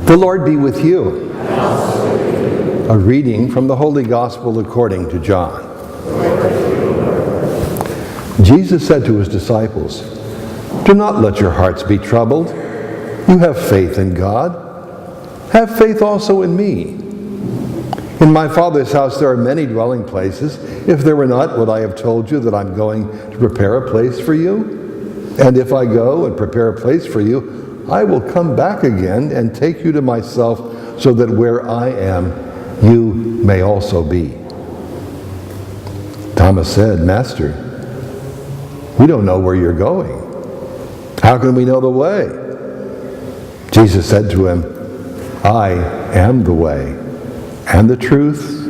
The Lord be with you. A reading from the Holy Gospel according to John. Jesus said to his disciples, "Do not let your hearts be troubled. You have faith in God. Have faith also in me. In my Father's house there are many dwelling places. If there were not, would I have told you that I'm going to prepare a place for you? And if I go and prepare a place for you, I will come back again and take you to myself, so that where I am, you may also be." Thomas said, "Master, we don't know where you're going. How can we know the way?" Jesus said to him, "I am the way, and the truth,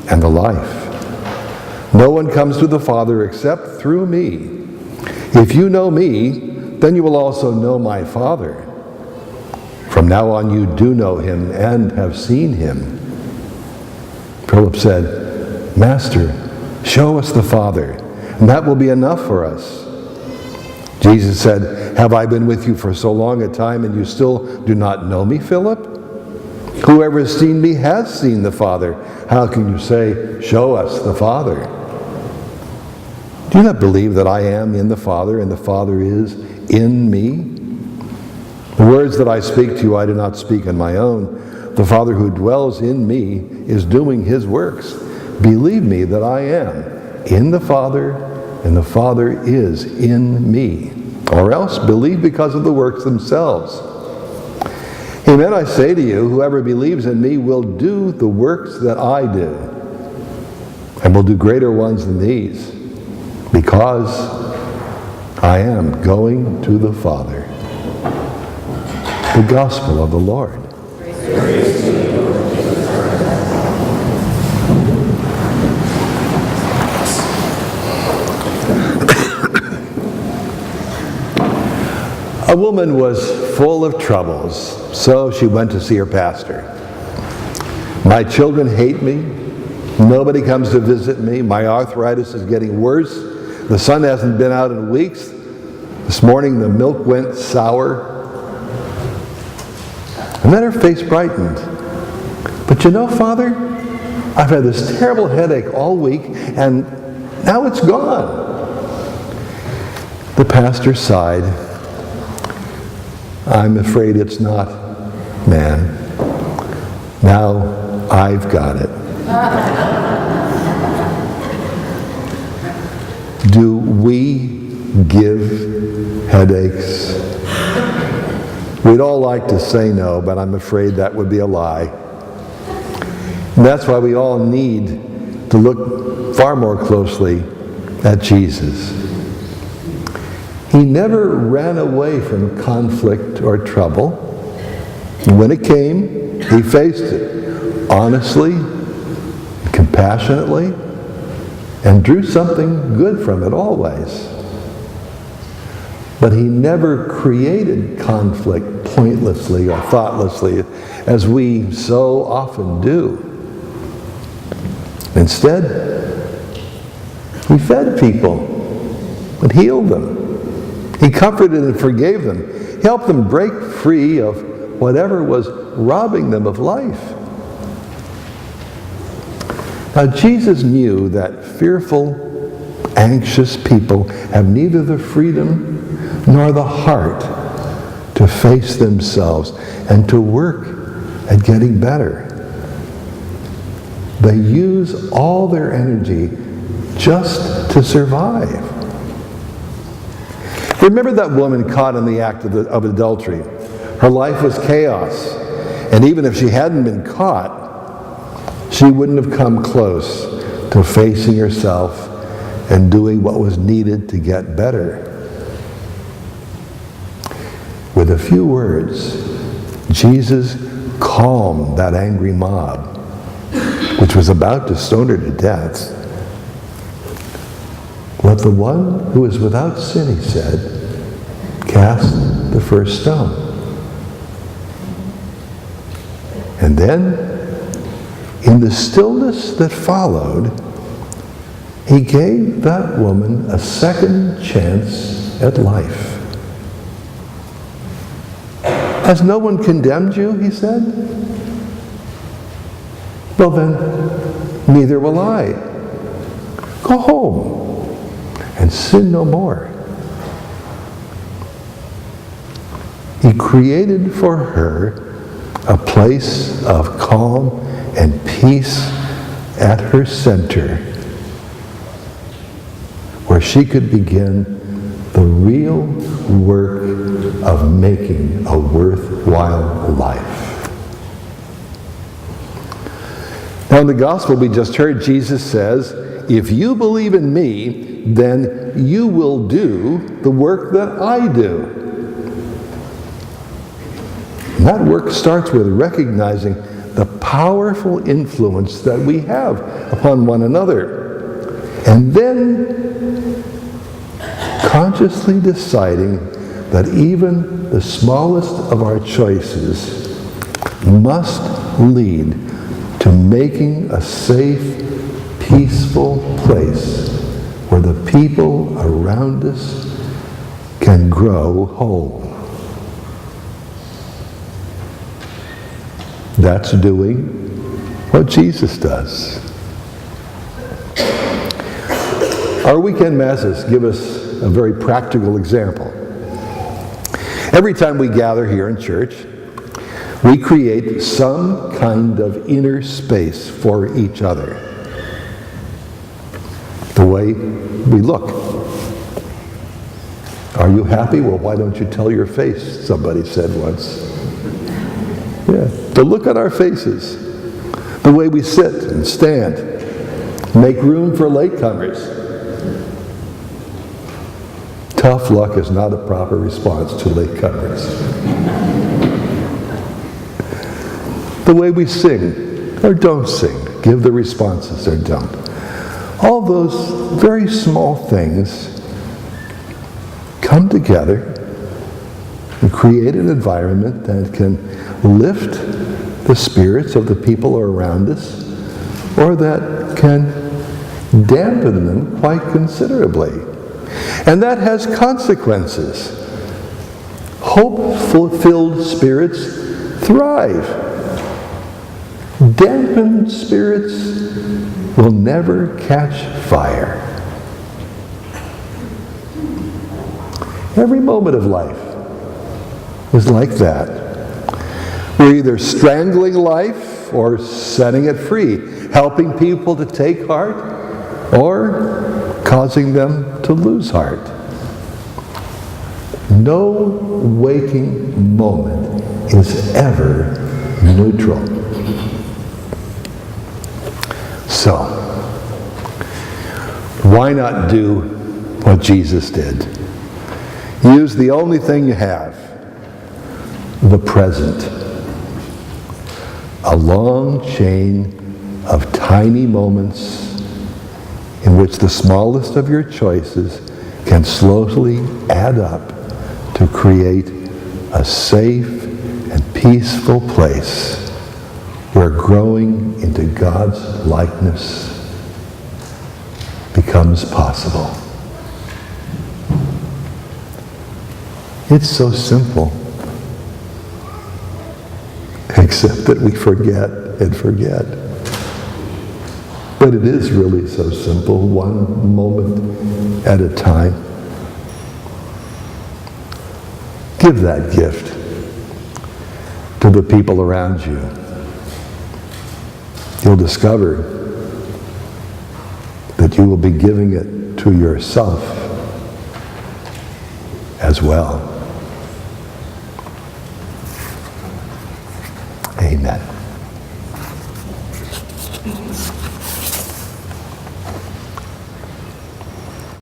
and the life. No one comes to the Father except through me. If you know me, then you will also know my Father. From now on you do know him and have seen him." Philip said, "Master, show us the Father, and that will be enough for us." Jesus said, "Have I been with you for so long a time, and you still do not know me, Philip? Whoever has seen me has seen the Father. How can you say, 'Show us the Father'? Do you not believe that I am in the Father, and the Father is in me? The words that I speak to you, I do not speak on my own. The Father who dwells in me is doing his works. Believe me that I am in the Father, and the Father is in me. Or else believe because of the works themselves. Amen, I say to you, whoever believes in me will do the works that I do, and will do greater ones than these, because I am going to the Father." The Gospel of the Lord. Praise to you, Lord Jesus Christ. A woman was full of troubles, so she went to see her pastor. "My children hate me. Nobody comes to visit me. My arthritis is getting worse. The sun hasn't been out in weeks. This morning the milk went sour." And then her face brightened. "But you know, Father, I've had this terrible headache all week, and now it's gone." The pastor sighed. "I'm afraid it's not, man. Now I've got it." Do we give headaches? We'd all like to say no, but I'm afraid that would be a lie. And that's why we all need to look far more closely at Jesus. He never ran away from conflict or trouble. And when it came, he faced it honestly, compassionately, and drew something good from it always. But he never created conflict pointlessly or thoughtlessly, as we so often do. Instead, he fed people and healed them. He comforted and forgave them. He helped them break free of whatever was robbing them of life. Now, Jesus knew that fearful, anxious people have neither the freedom nor the heart to face themselves and to work at getting better. They use all their energy just to survive. Remember that woman caught in the act of adultery. Her life was chaos, and even if she hadn't been caught, she wouldn't have come close to facing herself and doing what was needed to get better. With a few words, Jesus calmed that angry mob, which was about to stone her to death. "Let the one who is without sin," he said, "cast the first stone." And then, in the stillness that followed, he gave that woman a second chance at life. Has no one condemned you, he said? Well then, neither will I. Go home and sin no more. He created for her a place of calm and peace at her center, where she could begin the real work of making a worthwhile life. Now in the gospel we just heard, Jesus says, if you believe in me, then you will do the work that I do. And that work starts with recognizing the powerful influence that we have upon one another. And then consciously deciding that even the smallest of our choices must lead to making a safe, peaceful place where the people around us can grow whole. That's doing what Jesus does. Our weekend masses give us a very practical example. Every time we gather here in church, we create some kind of inner space for each other. The way we look. Are you happy? Well, why don't you tell your face? Somebody said once. Yeah, the look on our faces. The way we sit and stand. Make room for latecomers. Tough luck is not a proper response to latecomers. The way we sing or don't sing, give the responses or don't. All those very small things come together and create an environment that can lift the spirits of the people around us, or that can dampen them quite considerably. And that has consequences. Hope-filled spirits thrive. Dampened spirits will never catch fire. Every moment of life is like that. We're either strangling life or setting it free, helping people to take heart or causing them to lose heart. No waking moment is ever neutral. So, why not do what Jesus did? Use the only thing you have, the present. A long chain of tiny moments in which the smallest of your choices can slowly add up to create a safe and peaceful place where growing into God's likeness becomes possible. It's so simple, except that we forget and forget. But it is really so simple, one moment at a time. Give that gift to the people around you. You'll discover that you will be giving it to yourself as well.